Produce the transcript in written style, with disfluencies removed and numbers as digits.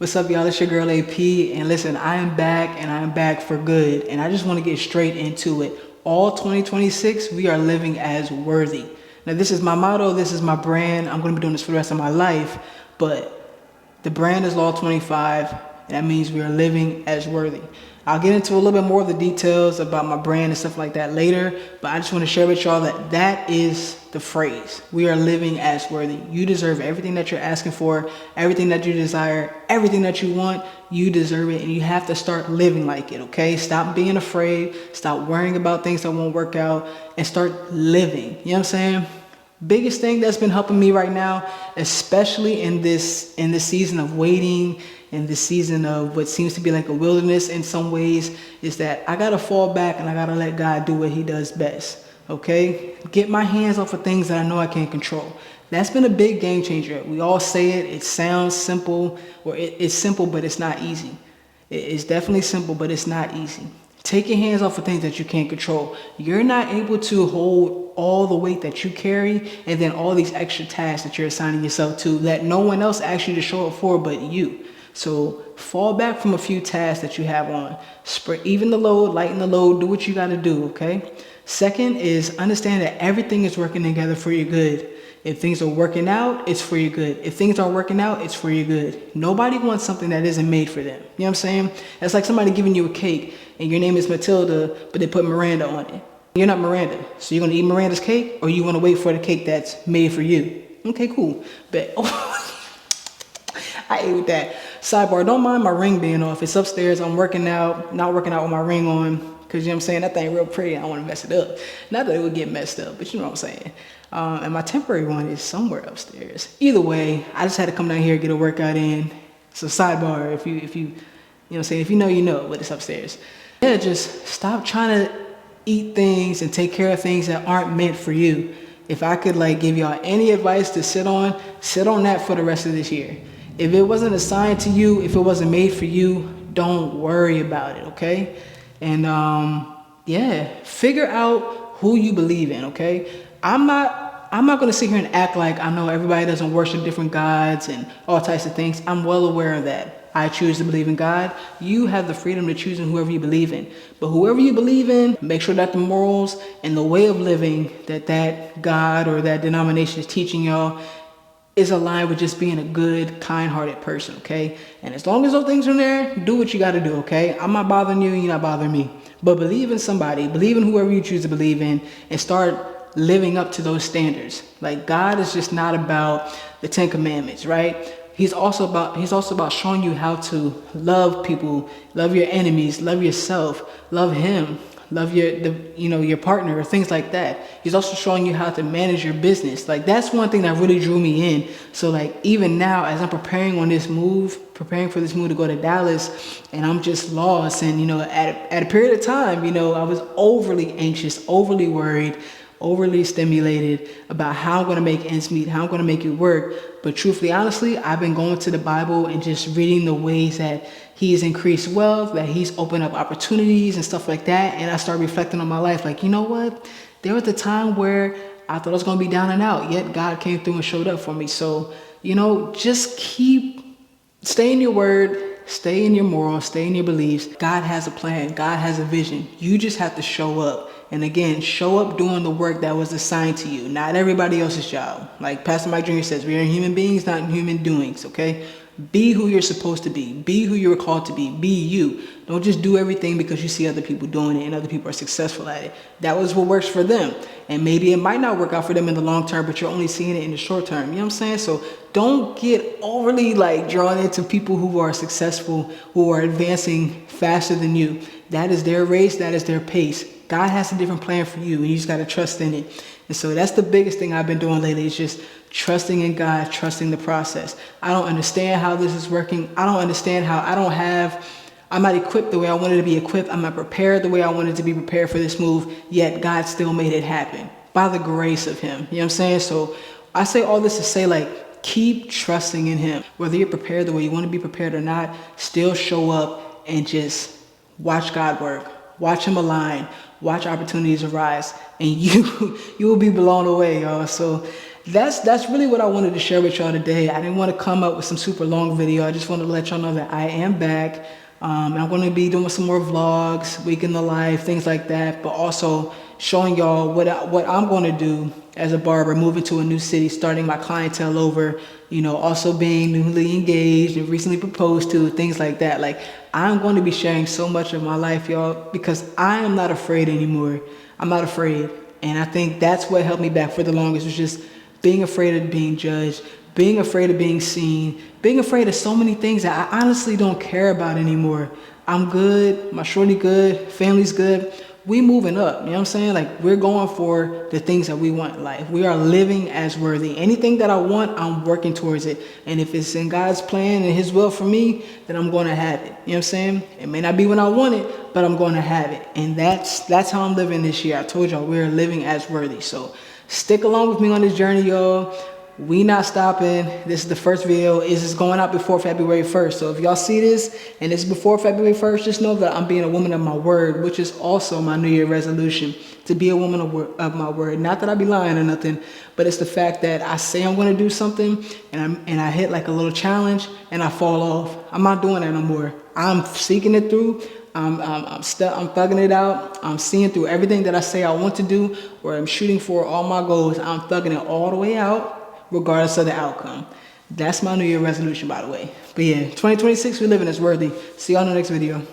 What's up, y'all? It's your girl AP, and listen, I am back, and I am back for good, and I just want to get straight into it. All 2026, we are living as worthy. Now, this is my motto, this is my brand. I'm going to be doing this for the rest of my life, but the brand is Law 25, and that means we are living as worthy. I'll get into a little bit more of the details about my brand and stuff like that later, but I just want to share with y'all that that is the phrase. We are living as worthy. You deserve everything that you're asking for, everything that you desire, everything that you want. You deserve it, and you have to start living like it, okay? Stop being afraid, stop worrying about things that won't work out, and start living. You know what I'm saying? Biggest thing that's been helping me right now, especially in this season of waiting, in this season of what seems to be like a wilderness in some ways, is that I gotta fall back and I gotta let God do what he does best. Okay? Get my hands off of things that I know I can't control. That's been a big game changer. We all say it, it sounds simple, or it's simple, but it's not easy. It's definitely simple, but it's not easy. Take your hands off of things that you can't control. You're not able to hold all the weight that you carry, and then all these extra tasks that you're assigning yourself to that no one else asks you to show up for but you. So fall back from a few tasks that you have on. Even the load, lighten the load, do what you got to do, okay? Second is understand that everything is working together for your good. If things are working out, it's for your good. If things aren't working out, it's for your good. Nobody wants something that isn't made for them. You know what I'm saying? It's like somebody giving you a cake and your name is Matilda, but they put Miranda on it. You're not Miranda. So you're going to eat Miranda's cake, or you want to wait for the cake that's made for you? Okay, cool. But I hate that. Sidebar, don't mind my ring being off. It's upstairs. I'm working out, not working out with my ring on, because you know what I'm saying? That thing real pretty. I don't want to mess it up. Not that it would get messed up, but you know what I'm saying. And my temporary one is somewhere upstairs. Either way, I just had to come down here and get a workout in. So sidebar, if you know what I'm saying, if you know, you know, but it's upstairs. Yeah, just stop trying to eat things and take care of things that aren't meant for you. If I could like give y'all any advice to sit on that for the rest of this year. If it wasn't assigned to you, if it wasn't made for you, don't worry about it, okay? And yeah, figure out who you believe in, okay? I'm not gonna sit here and act like I know everybody doesn't worship different gods and all types of things. I'm well aware of that. I choose to believe in God. You have the freedom to choose in whoever you believe in. But whoever you believe in, make sure that the morals and the way of living that God or that denomination is teaching y'all is aligned with just being a good, kind-hearted person, okay? And as long as those things are there, do what you gotta do, okay? I'm not bothering you, you're not bothering me. But believe in somebody, believe in whoever you choose to believe in, and start living up to those standards. Like, God is just not about the 10 Commandments, right? He's also about showing you how to love people, love your enemies, love yourself, love him, love your partner, or things like that. He's also showing you how to manage your business. Like, that's one thing that really drew me in. So like, even now as I'm preparing for this move to go to Dallas, and I'm just lost, and at a period of time, I was overly anxious, overly worried, overly stimulated about how I'm going to make ends meet, how I'm going to make it work. But truthfully, honestly, I've been going to the Bible and just reading the ways that he's increased wealth, that he's opened up opportunities and stuff like that. And I started reflecting on my life. Like, you know what? There was a time where I thought I was going to be down and out, yet God came through and showed up for me. So, just stay in your word, stay in your morals, stay in your beliefs. God has a plan. God has a vision. You just have to show up. And again, show up doing the work that was assigned to you, not everybody else's job. Like Pastor Mike Jr. says, we are human beings, not human doings, okay? Be who you're supposed to be. Be who you're called to be. Be you. Don't just do everything because you see other people doing it and other people are successful at it. That was what works for them. And maybe it might not work out for them in the long term, but you're only seeing it in the short term. You know what I'm saying? So don't get overly drawn into people who are successful, who are advancing faster than you. That is their race. That is their pace. God has a different plan for you, and you just got to trust in it. And so that's the biggest thing I've been doing lately, is just trusting in God, trusting the process. I don't understand how this is working. I don't understand how I'm not equipped the way I wanted to be equipped. I'm not prepared the way I wanted to be prepared for this move, yet God still made it happen by the grace of him. You know what I'm saying? So I say all this to say, keep trusting in him. Whether you're prepared the way you want to be prepared or not, still show up and just watch God work. Watch him align. Watch opportunities arise, and you will be blown away, y'all. So that's really what I wanted to share with y'all today. I didn't want to come up with some super long video. I just wanted to let y'all know that I am back. I'm going to be doing some more vlogs, week in the life, things like that, but also showing y'all what I'm going to do as a barber, moving to a new city, starting my clientele over, also being newly engaged and recently proposed to, things like that. Like, I'm going to be sharing so much of my life, y'all, because I am not afraid anymore. I'm not afraid. And I think that's what held me back for the longest, was just being afraid of being judged, being afraid of being seen, being afraid of so many things that I honestly don't care about anymore. I'm good, my shorty good, family's good. We moving up, you know what I'm saying? Like, we're going for the things that we want in life. We are living as worthy. Anything that I want, I'm working towards it. And if it's in God's plan and his will for me, then I'm going to have it. You know what I'm saying? It may not be when I want it, but I'm going to have it. And that's how I'm living this year. I told y'all, we're living as worthy. So stick along with me on this journey, y'all. We not stopping. This is the first video. This is going out before February 1st. So if y'all see this and it's before February 1st, just know that I'm being a woman of my word, which is also my New Year resolution, to be a woman of my word. Not that I be lying or nothing, but it's the fact that I say I'm going to do something and I hit like a little challenge and I fall off. I'm not doing that no more. I'm seeking it through. I'm thugging it out. I'm seeing through everything that I say I want to do, or I'm shooting for all my goals. I'm thugging it all the way out, regardless of the outcome. That's my New Year resolution, by the way. But yeah, 2026, we're living as worthy. See y'all in the next video.